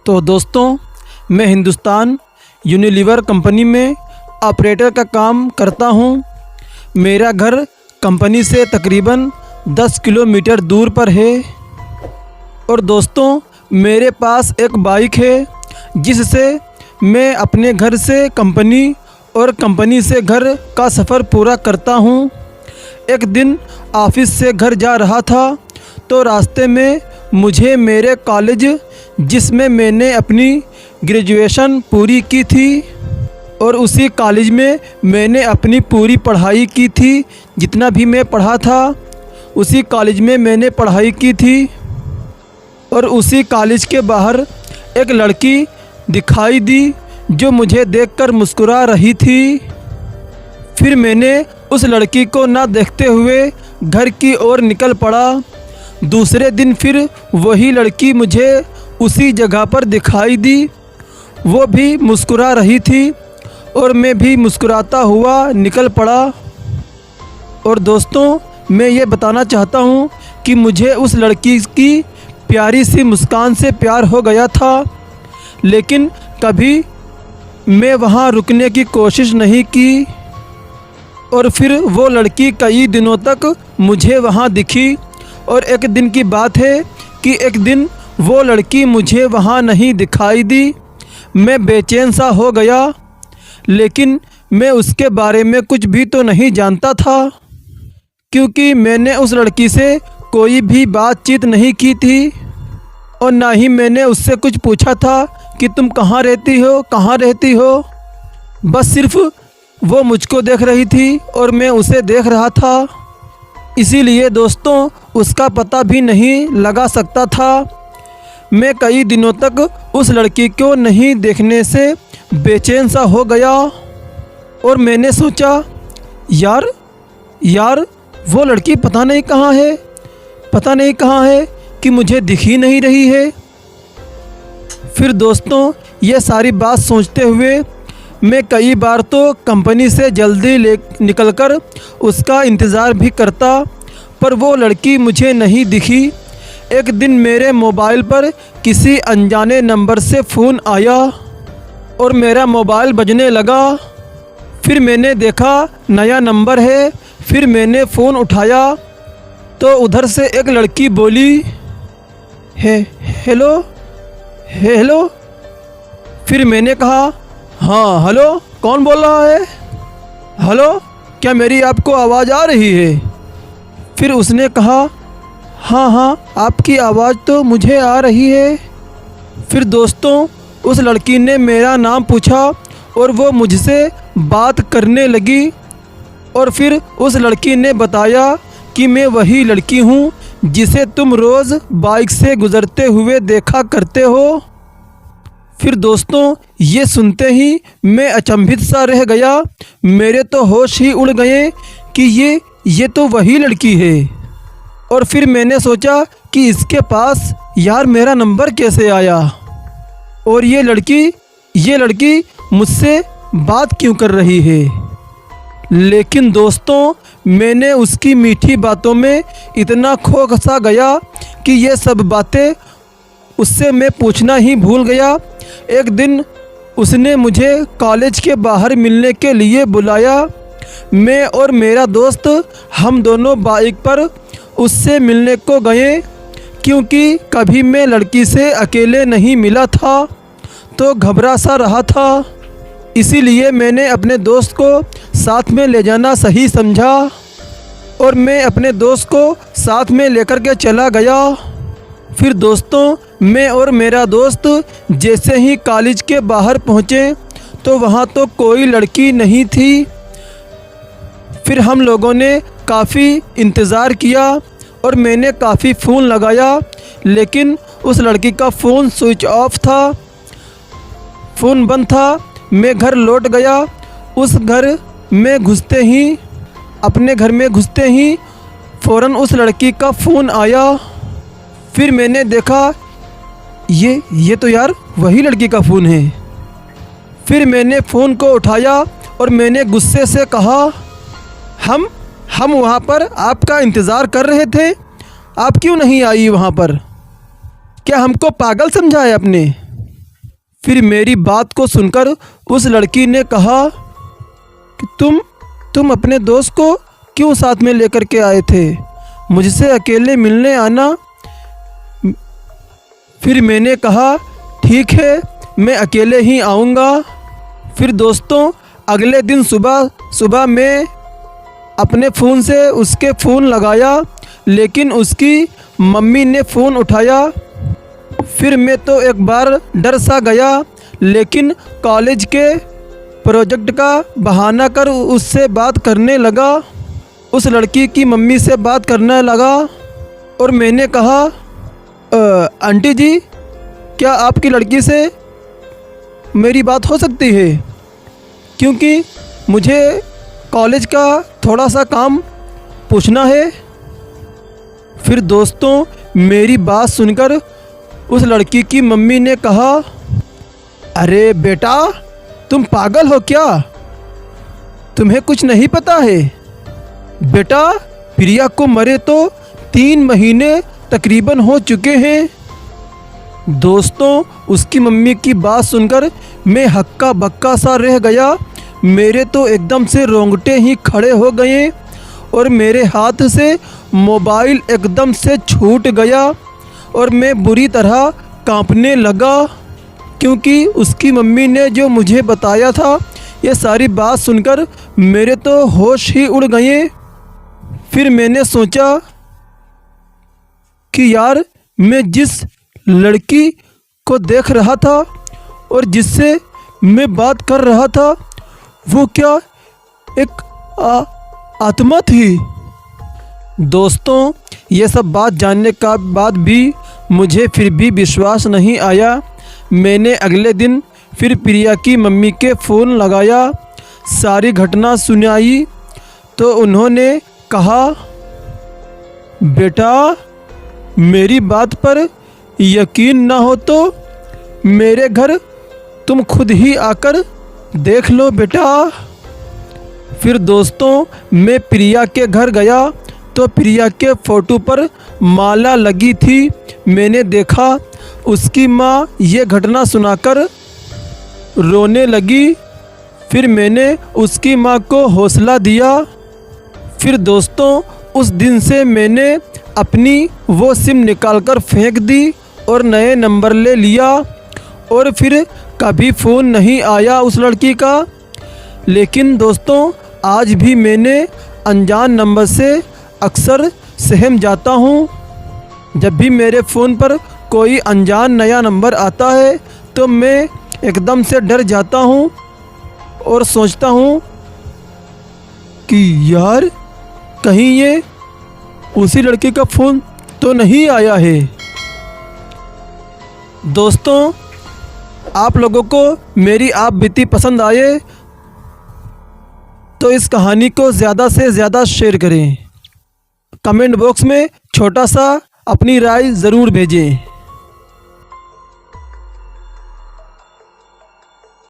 तो दोस्तों, मैं हिंदुस्तान यूनिलीवर कंपनी में ऑपरेटर का काम करता हूँ। मेरा घर कंपनी से तकरीबन 10 किलोमीटर दूर पर है। और दोस्तों, मेरे पास एक बाइक है जिससे मैं अपने घर से कंपनी और कंपनी से घर का सफ़र पूरा करता हूँ। एक दिन ऑफिस से घर जा रहा था तो रास्ते में मुझे मेरे कॉलेज जिसमें मैंने अपनी ग्रेजुएशन पूरी की थी और उसी कॉलेज में मैंने अपनी पूरी पढ़ाई की थी, जितना भी मैं पढ़ा था उसी कॉलेज में मैंने पढ़ाई की थी। और उसी कॉलेज के बाहर एक लड़की दिखाई दी जो मुझे देखकर मुस्कुरा रही थी। फिर मैंने उस लड़की को ना देखते हुए घर की ओर निकल पड़ा। दूसरे दिन फिर वही लड़की मुझे उसी जगह पर दिखाई दी। वो भी मुस्कुरा रही थी और मैं भी मुस्कुराता हुआ निकल पड़ा। और दोस्तों, मैं ये बताना चाहता हूँ कि मुझे उस लड़की की प्यारी सी मुस्कान से प्यार हो गया था, लेकिन कभी मैं वहाँ रुकने की कोशिश नहीं की। और फिर वो लड़की कई दिनों तक मुझे वहाँ दिखी। और एक दिन की बात है कि एक दिन वो लड़की मुझे वहाँ नहीं दिखाई दी। मैं बेचैन सा हो गया, लेकिन मैं उसके बारे में कुछ भी तो नहीं जानता था, क्योंकि मैंने उस लड़की से कोई भी बातचीत नहीं की थी और ना ही मैंने उससे कुछ पूछा था कि तुम कहाँ रहती हो। बस सिर्फ वो मुझको देख रही थी और मैं उसे देख रहा था। इसीलिए दोस्तों, उसका पता भी नहीं लगा सकता था। मैं कई दिनों तक उस लड़की को नहीं देखने से बेचैन सा हो गया और मैंने सोचा, यार वो लड़की पता नहीं कहाँ है कि मुझे दिख ही नहीं रही है। फिर दोस्तों, ये सारी बात सोचते हुए मैं कई बार तो कंपनी से जल्दी निकलकर उसका इंतज़ार भी करता, पर वो लड़की मुझे नहीं दिखी। एक दिन मेरे मोबाइल पर किसी अनजाने नंबर से फ़ोन आया और मेरा मोबाइल बजने लगा। फिर मैंने देखा नया नंबर है। फिर मैंने फ़ोन उठाया तो उधर से एक लड़की बोली, हेलो। फिर मैंने कहा, हाँ हेलो, कौन बोल रहा है? हेलो, क्या मेरी आपको आवाज़ आ रही है? फिर उसने कहा, हाँ आपकी आवाज़ तो मुझे आ रही है। फिर दोस्तों, उस लड़की ने मेरा नाम पूछा और वो मुझसे बात करने लगी। और फिर उस लड़की ने बताया कि मैं वही लड़की हूँ जिसे तुम रोज़ बाइक से गुज़रते हुए देखा करते हो। फिर दोस्तों, ये सुनते ही मैं अचंभित सा रह गया। मेरे तो होश ही उड़ गए कि ये तो वही लड़की है। और फिर मैंने सोचा कि इसके पास यार मेरा नंबर कैसे आया और ये लड़की मुझसे बात क्यों कर रही है। लेकिन दोस्तों, मैंने उसकी मीठी बातों में इतना खो सा गया कि ये सब बातें उससे मैं पूछना ही भूल गया। एक दिन उसने मुझे कॉलेज के बाहर मिलने के लिए बुलाया। मैं और मेरा दोस्त हम दोनों बाइक पर उससे मिलने को गए, क्योंकि कभी मैं लड़की से अकेले नहीं मिला था तो घबरा सा रहा था। इसीलिए मैंने अपने दोस्त को साथ में ले जाना सही समझा और मैं अपने दोस्त को साथ में लेकर के चला गया। फिर दोस्तों, मैं और मेरा दोस्त जैसे ही कॉलेज के बाहर पहुँचे तो वहाँ तो कोई लड़की नहीं थी। फिर हम लोगों ने काफ़ी इंतज़ार किया और मैंने काफ़ी फ़ोन लगाया, लेकिन उस लड़की का फ़ोन स्विच ऑफ था, फ़ोन बंद था। मैं घर लौट गया। अपने घर में घुसते ही फ़ौरन उस लड़की का फ़ोन आया। फिर मैंने देखा ये तो यार वही लड़की का फ़ोन है। फिर मैंने फ़ोन को उठाया और मैंने गुस्से से कहा, हम वहाँ पर आपका इंतज़ार कर रहे थे, आप क्यों नहीं आई वहाँ पर? क्या हमको पागल समझा है आपने? फिर मेरी बात को सुनकर उस लड़की ने कहा कि तुम अपने दोस्त को क्यों साथ में लेकर के आए थे? मुझसे अकेले मिलने आना। फिर मैंने कहा ठीक है, मैं अकेले ही आऊँगा। फिर दोस्तों, अगले दिन सुबह मैं अपने फ़ोन से उसके फ़ोन लगाया, लेकिन उसकी मम्मी ने फ़ोन उठाया। फिर मैं तो एक बार डर सा गया, लेकिन कॉलेज के प्रोजेक्ट का बहाना कर उससे बात करने लगा। उस लड़की की मम्मी से बात करने लगा और मैंने कहा, आंटी जी, क्या आपकी लड़की से मेरी बात हो सकती है? क्योंकि मुझे कॉलेज का थोड़ा सा काम पूछना है। फिर दोस्तों, मेरी बात सुनकर उस लड़की की मम्मी ने कहा, अरे बेटा, तुम पागल हो क्या? तुम्हें कुछ नहीं पता है? बेटा, प्रिया को मरे तो 3 महीने तकरीबन हो चुके हैं। दोस्तों, उसकी मम्मी की बात सुनकर मैं हक्का बक्का सा रह गया। मेरे तो एकदम से रोंगटे ही खड़े हो गए और मेरे हाथ से मोबाइल एकदम से छूट गया और मैं बुरी तरह कांपने लगा, क्योंकि उसकी मम्मी ने जो मुझे बताया था, ये सारी बात सुनकर मेरे तो होश ही उड़ गए। फिर मैंने सोचा कि यार, मैं जिस लड़की को देख रहा था और जिससे मैं बात कर रहा था, वो क्या एक आत्मा थी? दोस्तों, ये सब बात जानने का बाद भी मुझे फिर भी विश्वास नहीं आया। मैंने अगले दिन फिर प्रिया की मम्मी के फ़ोन लगाया, सारी घटना सुनाई तो उन्होंने कहा, बेटा, मेरी बात पर यकीन ना हो तो मेरे घर तुम खुद ही आकर देख लो बेटा। फिर दोस्तों, मैं प्रिया के घर गया तो प्रिया के फ़ोटो पर माला लगी थी। मैंने देखा उसकी माँ ये घटना सुनाकर रोने लगी। फिर मैंने उसकी माँ को हौसला दिया। फिर दोस्तों, उस दिन से मैंने अपनी वो सिम निकालकर फेंक दी और नए नंबर ले लिया और फिर कभी फ़ोन नहीं आया उस लड़की का। लेकिन दोस्तों, आज भी मैंने अनजान नंबर से अक्सर सहम जाता हूँ। जब भी मेरे फ़ोन पर कोई अनजान नया नंबर आता है तो मैं एकदम से डर जाता हूँ और सोचता हूँ कि यार, कहीं ये उसी लड़के का फ़ोन तो नहीं आया है। दोस्तों, आप लोगों को मेरी आप बीती पसंद आए तो इस कहानी को ज़्यादा से ज़्यादा शेयर करें। कमेंट बॉक्स में छोटा सा अपनी राय ज़रूर भेजें।